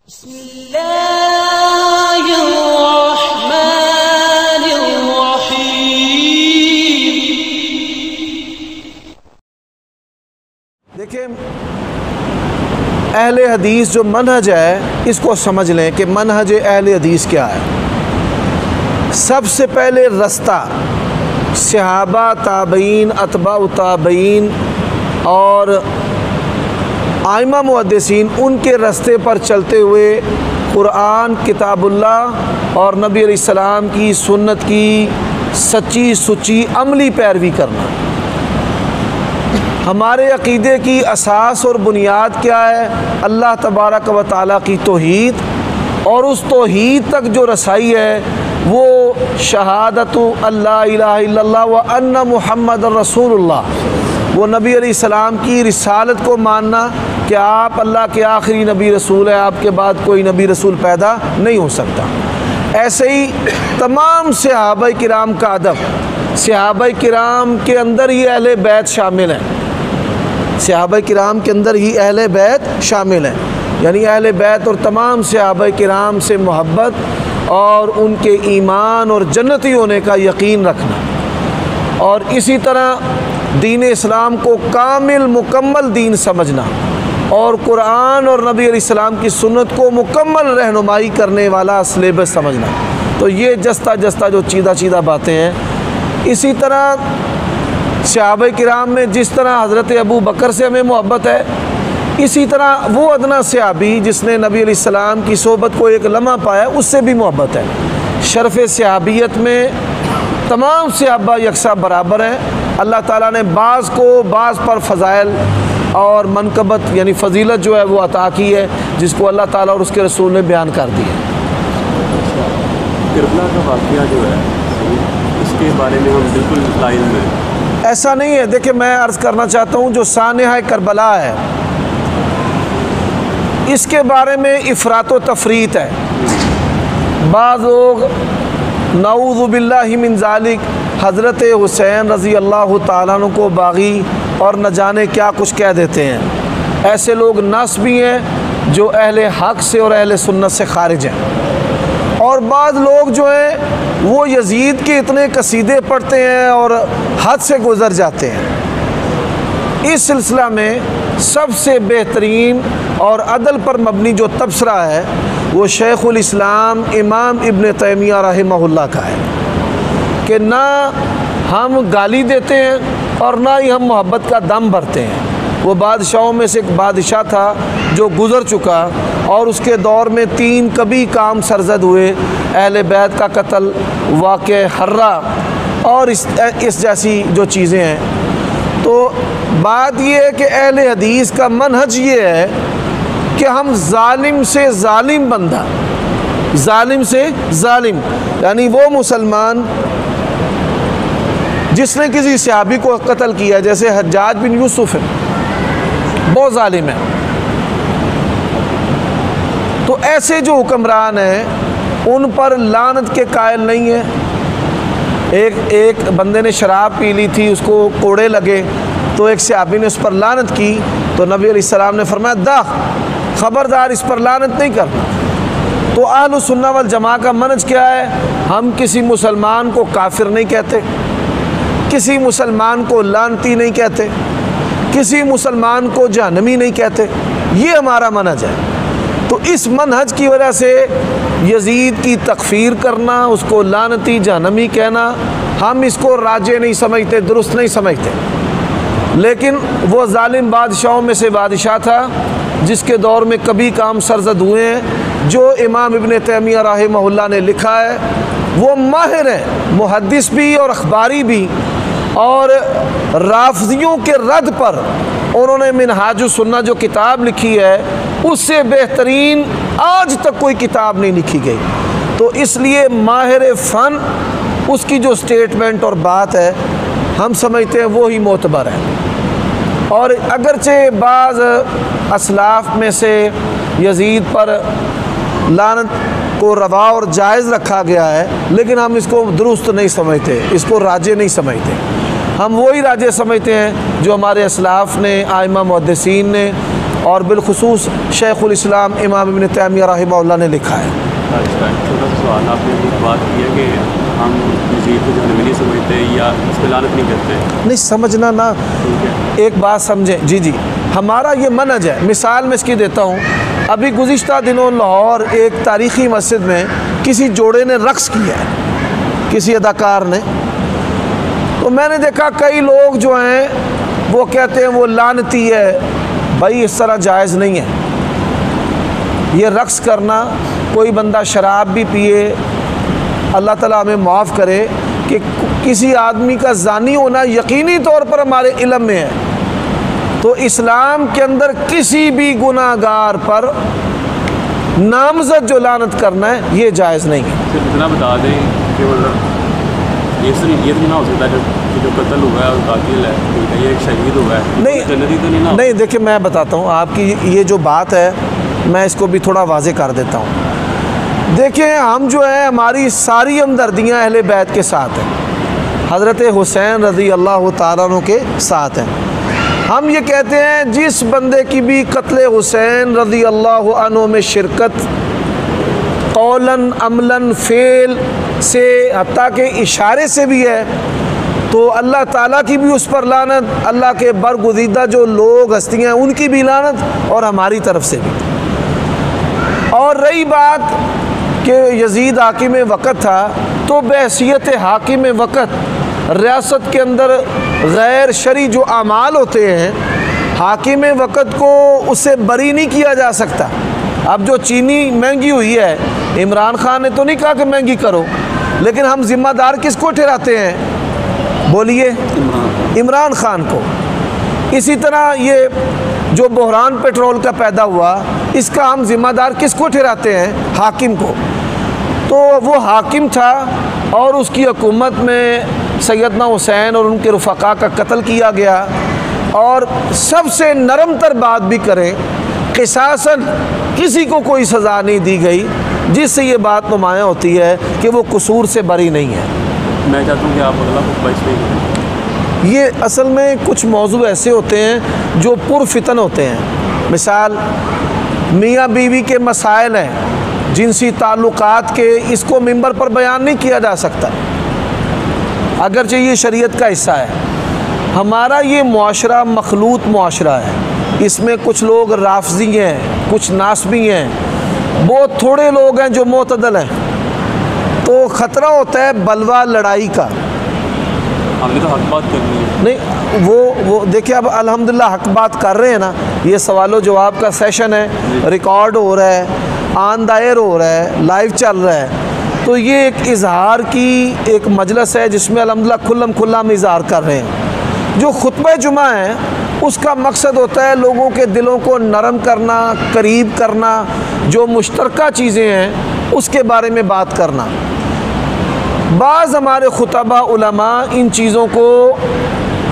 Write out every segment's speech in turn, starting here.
देखिए, अहले हदीस जो मनहज है इसको समझ लें कि मनहज अहले हदीस क्या है। सबसे पहले रास्ता सहाबा, ताबईन, अतबा ताबईन और आइमा मुहद्दिसीन उनके रास्ते पर चलते हुए कुरान, किताबुल्लाह और नबी अलैहिस्सलाम की सुन्नत की सच्ची सुच्ची अमली पैरवी करना। हमारे अक़ीदे की असास और बुनियाद क्या है? अल्लाह तबारक व तआला की तौहीद, और उस तौहीद तक जो रसाई है वो शहादतु अल्ला इलाहा इल्लल्लाह व अन्ना मुहम्मद रसूलुल्लाह, वो नबी अलैहिस्सलाम की रिसालत को मानना कि आप अल्लाह के आखिरी नबी रसूल है, आपके बाद कोई नबी रसूल पैदा नहीं हो सकता। ऐसे ही तमाम सहाबा किराम का अदब, सहाबा किराम के अंदर ही अहले बैत शामिल हैं, सहाबा किराम के अंदर ही अहले बैत शामिल हैं, यानी अहले बैत और तमाम सहाबा किराम से मोहब्बत और उनके ईमान और जन्नती होने का यकीन रखना, और इसी तरह दीन इस्लाम को कामिल मुकम्मल दीन समझना और कुरान और नबी अलैहिस्सलाम की सुन्नत को मुकम्मल रहनुमाई करने वाला सिलेबस समझना। तो ये जस्ता जस्ता जो चीदा चीदा बातें हैं। इसी तरह सहाबा किराम में जिस तरह हज़रत अबू बकर से हमें मोहब्बत है, इसी तरह वो अदना सहाबी जिसने नबी अलैहिस्सलाम की सोहबत को एक लम्हा पाया उससे भी मोहब्बत है। शरफ़ सहाबियत में तमाम सहाबा यकसा बराबर हैं। अल्लाह ताला ने बाज़ को बाज़ पर फ़ज़ाइल और मनकबत यानी फ़जीलत जो है वो अता की है, जिसको अल्लाह ताला और उसके रसूल ने बयान कर दिया। करबला का वाक़या जो है इसके बारे में हम बिल्कुल लाइन में ऐसा नहीं है। देखिए, मैं अर्ज़ करना चाहता हूँ जो सानिहा करबला है इसके बारे में इफ़रात व तफरीत है। बाज़ लोग नऊज़ु बिल्लाहि मिन ज़ालिक हज़रत हुसैन रज़ी अल्लाह ताला अन्हु को बागी और न जाने क्या कुछ कह देते हैं। ऐसे लोग नस भी हैं जो अहले हक़ से और अहले सुन्नत से ख़ारिज हैं, और बाद लोग जो हैं वो यजीद के इतने कसीदे पढ़ते हैं और हद से गुज़र जाते हैं। इस सिलसिला में सबसे बेहतरीन और अदल पर मबनी जो तबसरा है वो शेखुल इस्लाम इमाम इब्न तैमिया रहमहुल्लाह का है कि ना हम गाली देते हैं और ना ही हम मोहब्बत का दम भरते हैं। वो बादशाहों में से एक बादशाह था जो गुज़र चुका, और उसके दौर में 3 कभी काम सरजद हुए, अहले बैत का कत्ल, वाक़े हर्रा और इस जैसी जो चीज़ें हैं। तो बात ये है कि अहले हदीस का मनहज ये है कि हम जालिम से जालिम बंदा, जालिम से जालिम यानी वो मुसलमान जिसने किसी सहाबी को कत्ल किया, जैसे हज्जाज बिन यूसुफ है, बहुत जालिम है, तो ऐसे जो हुक्मरान हैं उन पर लानत के कायल नहीं है। एक बंदे ने शराब पी ली थी, उसको कोड़े लगे, तो एक सहाबी ने उस पर लानत की, तो नबी अलैहिस्सलाम ने फरमाया दाख, ख़बरदार इस पर लानत नहीं करना। तो अहलुस सुन्नह वल जमा का मनहज क्या है? हम किसी मुसलमान को काफिर नहीं कहते, किसी मुसलमान को लानती नहीं कहते, किसी मुसलमान को जहन्नमी नहीं कहते। ये हमारा मनहज है। तो इस मनहज की वजह से यजीद की तकफीर करना, उसको लानती जहन्नमी कहना, हम इसको राजे नहीं समझते, दुरुस्त नहीं समझते। लेकिन वो जालिम बादशाहों में से बादशाह था जिसके दौर में कभी काम सरजद हुए हैं। जो इमाम इब्न तैमिया रहमहुल्लाह ने लिखा है वो माहिर है, मुहद्दिस भी और अखबारी भी, और राफ़िदियों के रद्द पर उन्होंने मिनहाजुस सुन्नह जो किताब लिखी है उससे बेहतरीन आज तक कोई किताब नहीं लिखी गई। तो इसलिए माहिर फ़न उसकी जो स्टेटमेंट और बात है हम समझते हैं वो ही मोतबर है। और अगरचे बाज़ असलाफ़ में से यजीद पर लानत को रवा और जायज़ रखा गया है, लेकिन हम इसको दुरुस्त नहीं समझते, इसको राजे नहीं समझते। हम वही राजे समझते हैं जो हमारे असलाफ़ ने, आइमा मुहद्दिसीन ने और बिलखुसूस शेखुल इस्लाम इमाम इब्न तैमिया रहमहुल्लाह ने लिखा है। अच्छा, छोटा सा सवाल, आपने एक बात की है कि हम यजीद को जहन्नमी नहीं समझते या इस पर लानत नहीं करते। नहीं समझना ना, ठीक है, एक बात समझें। जी जी, हमारा ये मनहज है। मिसाल मैं इसकी देता हूँ। अभी गुज़िश्ता दिनों लाहौर एक तारीख़ी मस्जिद में किसी जोड़े ने रक़्स किया है, किसी अदाकार ने। तो मैंने देखा कई लोग जो हैं वो कहते हैं वो लानती है। भाई इस तरह जायज़ नहीं है ये रक़्स करना। कोई बंदा शराब भी पिए, अल्लाह ताला हमें माफ़ करे, कि किसी आदमी का ज़ानी होना यकीनी तौर पर हमारे इल्म में है, तो इस्लाम के अंदर किसी भी गुनाहगार पर नामज़द जो लानत करना है ये जायज़ नहीं है। सिर्फ इतना बता दें कि मतलब ये तो नहीं ना हो सकता कि जो कत्ल हुआ है और कातिल है, ठीक है, ये एक शहीद हुआ है, नहीं जन्नती तो नहीं ना। नहीं, देखिए मैं बताता हूँ आपकी ये जो बात है, मैं इसको भी थोड़ा वाज़े कर देता हूँ। देखिए हम जो है हमारी सारी हमदर्दियाँ अहले बैत के साथ हैं, हज़रत हुसैन रज़ी अल्लाह तआला अन्हु के साथ हैं। हम ये कहते हैं जिस बंदे की भी कत्ल हुसैन रज़ी अल्लाह अन्हु में शिरकत कौलन अमलन फ़ेल से हत्ता के इशारे से भी है, तो अल्लाह ताला की भी उस पर लानत, अल्लाह के बरगुज़ीदा जो लोग हस्तियाँ हैं उनकी भी लानत, और हमारी तरफ से भी। और रही बात कि यजीद हाकिम वक़्त था, तो बहैसियत हाकिम वक़्त रियासत के अंदर गैर शरी जो आमाल होते हैं, हाकिम वक़्त को उससे बरी नहीं किया जा सकता। अब जो चीनी महंगी हुई है, इमरान खान ने तो नहीं कहा कि महंगी करो, लेकिन हम ज़िम्मेदार किसको ठहराते हैं? बोलिए, इमरान खान को। इसी तरह ये जो बहरान पेट्रोल का पैदा हुआ, इसका हम ज़िम्मेदार किसको ठहराते हैं? हाकिम को। तो वो हाकिम था और उसकी हुकूमत में सैयदना हुसैन और उनके रुफ़क़ा का कत्ल किया गया। और सबसे नरम तर बात भी करें, क़िसासन किसी को कोई सज़ा नहीं दी गई, जिससे ये बात नुमायाँ होती है कि वो कसूर से बरी नहीं है। मैं चाहता हूँ कि आप अगला खुतबा इसमें करें। ये असल में कुछ मौजू ऐसे होते हैं जो पुरफितन होते हैं। मिसाल मियाँ बीवी के मसाइल हैं, जिनसी ताल्लुकात के, इसको मिंबर पर बयान नहीं किया जा सकता, अगरचे ये शरीयत का हिस्सा है। हमारा ये मुआशरा मखलूत मुआशरा है, इसमें कुछ लोग राफजी हैं, कुछ नासबी हैं, बहुत थोड़े लोग हैं जो मोतदल हैं। तो ख़तरा होता है बलवा लड़ाई का। हमने तो हक बात करनी है। नहीं वो देखिए, अब अल्हम्दुलिल्लाह हक बात कर रहे हैं ना, ये सवालो जवाब का सेशन है, रिकॉर्ड हो रहा है, आन दायर हो रहा है, लाइव चल रहा है। तो ये एक इजहार की एक मजलिस है जिसमें अल्हम्दुलिल्लाह खुल्लम खुल्ला हम इजहार कर रहे हैं। जो खुतबा जुमा है उसका मकसद होता है लोगों के दिलों को नरम करना, करीब करना, जो मुश्तरका चीज़ें हैं उसके बारे में बात करना। बाज़ हमारे खुतबा उलमा इन चीज़ों को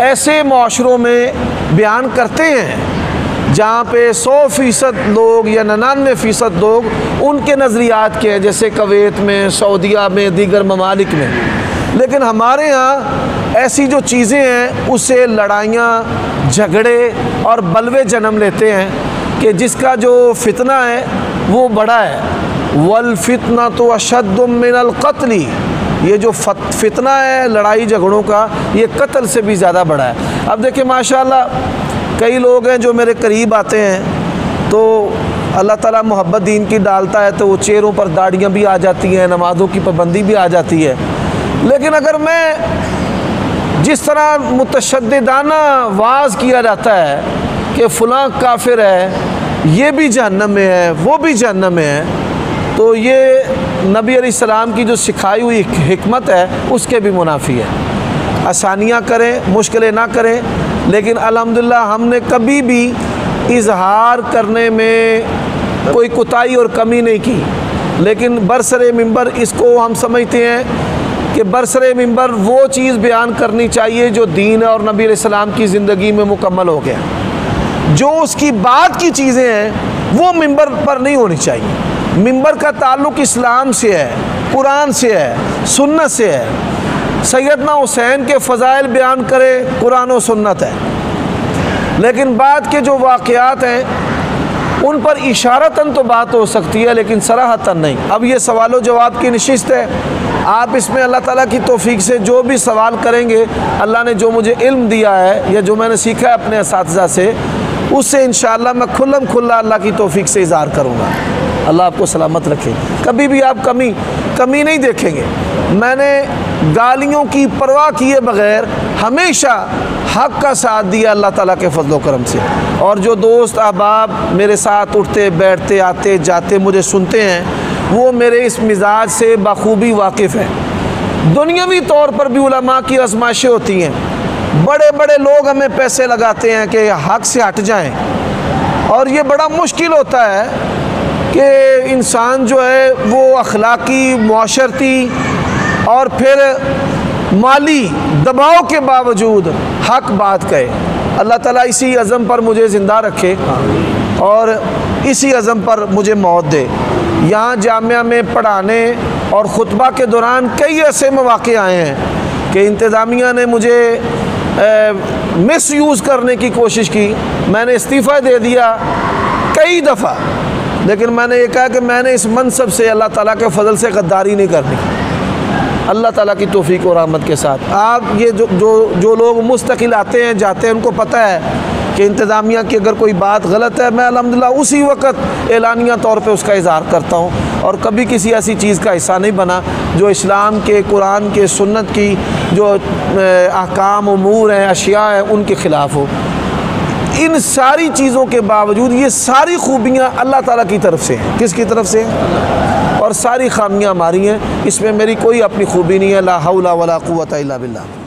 ऐसे माशरों में बयान करते हैं जहाँ पे 100% लोग या 99% लोग उनके नज़रियात के हैं, जैसे कवैत में, सऊदिया में, दीगर ममालिक में। लेकिन हमारे यहाँ ऐसी जो चीज़ें हैं उससे लड़ाइयाँ, झगड़े और बलवे जन्म लेते हैं कि जिसका जो फितना है वो बड़ा है। वल फितना तो अशद्दु मिनल क़त्ल, ये जो फितना है लड़ाई झगड़ों का, ये कत्ल से भी ज़्यादा बड़ा है। अब देखिए माशाल्लाह कई लोग हैं जो मेरे करीब आते हैं, तो अल्लाह ताला मोहब्बत दीन की डालता है तो वो चेहरों पर दाढ़ियाँ भी आ जाती हैं, नमाज़ों की पाबंदी भी आ जाती है। लेकिन अगर मैं जिस तरह मुतशद्दिदाना वाज़ किया जाता है कि फ़लाँ काफिर है, ये भी जहन्नम में है, वो भी जहन्नम में है, तो ये नबी अलैहिस्सलाम की जो सिखाई हुई हिकमत है उसके भी मुनाफी है। आसानियाँ करें, मुश्किलें ना करें, लेकिन अल्हम्दुलिल्लाह हमने कभी भी इजहार करने में कोई कोताही और कमी नहीं की। लेकिन बरसरे मिंबर इसको हम समझते हैं कि बरसरे मिंबर वो चीज़ बयान करनी चाहिए जो दीन और नबी अलैहिस्सलाम की ज़िंदगी में मुकम्मल हो गया। जो उसकी बाद की चीज़ें हैं वो मिंबर पर नहीं होनी चाहिए। मिंबर का ताल्लुक़ इस्लाम से है, कुरान से है, सुन्नत से है। सैयदना हुसैन के फ़ज़ाइल बयान करे, कुरान और सुन्नत है। लेकिन बाद के जो वाक़यात हैं उन पर इशारतन तो बात हो सकती है लेकिन सराहतन नहीं। अब ये सवाल जवाब की नशिस्त है, आप इसमें अल्लाह ताला की तौफीक से जो भी सवाल करेंगे, अल्लाह ने जो मुझे इल्म दिया है या जो मैंने सीखा है अपने असातिज़ा से, उससे इंशाअल्लाह मैं खुल्लम खुल्ला अल्लाह की तौफीक से इज़हार करूँगा। अल्लाह आपको सलामत रखे, कभी भी आप कमी नहीं देखेंगे। मैंने गालियों की परवाह किए बग़ैर हमेशा हक़ का साथ दिया अल्लाह ताला के फजल करम से। और जो दोस्त अहबाब मेरे साथ उठते बैठते आते जाते मुझे सुनते हैं, वो मेरे इस मिजाज से बखूबी वाकिफ़ हैं। दुनियावी तौर पर भी उलमा की आजमाइशें होती हैं, बड़े बड़े लोग हमें पैसे लगाते हैं कि हक़ से हट जाएं, और ये बड़ा मुश्किल होता है कि इंसान जो है वो अखलाकी, मुआशरती और फिर माली दबाव के बावजूद हक़ बात कहे। अल्लाह ताला इसी अज़म पर मुझे ज़िंदा रखे और इसी अज़म पर मुझे मौत दे। यहाँ जामिया में पढ़ाने और ख़ुतबा के दौरान कई ऐसे मौक़े आए हैं कि इंतज़ामिया ने मुझे मिसयूज़ करने की कोशिश की। मैंने इस्तीफ़ा दे दिया कई दफ़ा, लेकिन मैंने ये कहा कि मैंने इस मनसब से अल्लाह ताला के फ़ज़ल से गद्दारी नहीं करनी, अल्लाह ताला की तौफ़ीक़ और रहमत के साथ। आप ये जो लोग मुस्तकिल आते हैं जाते हैं, उनको पता है कि इंतज़ामिया की अगर कोई बात गलत है, मैं अल्हम्दुलिल्लाह उसी वक़्त एलानिया तौर पे उसका इज़हार करता हूँ और कभी किसी ऐसी चीज़ का हिस्सा नहीं बना जो इस्लाम के, कुरान के, सुन्नत की जो अहकाम उमूर हैं, अशिया हैं, उनके ख़िलाफ़ हो। इन सारी चीज़ों के बावजूद ये सारी खूबियाँ अल्लाह ताला की तरफ से हैं। किसकी तरफ से हैं? और सारी खामियाँ हमारी हैं, इसमें मेरी कोई अपनी खूबी नहीं है। ला हौला वला कुव्वता इल्ला बिल्लाह।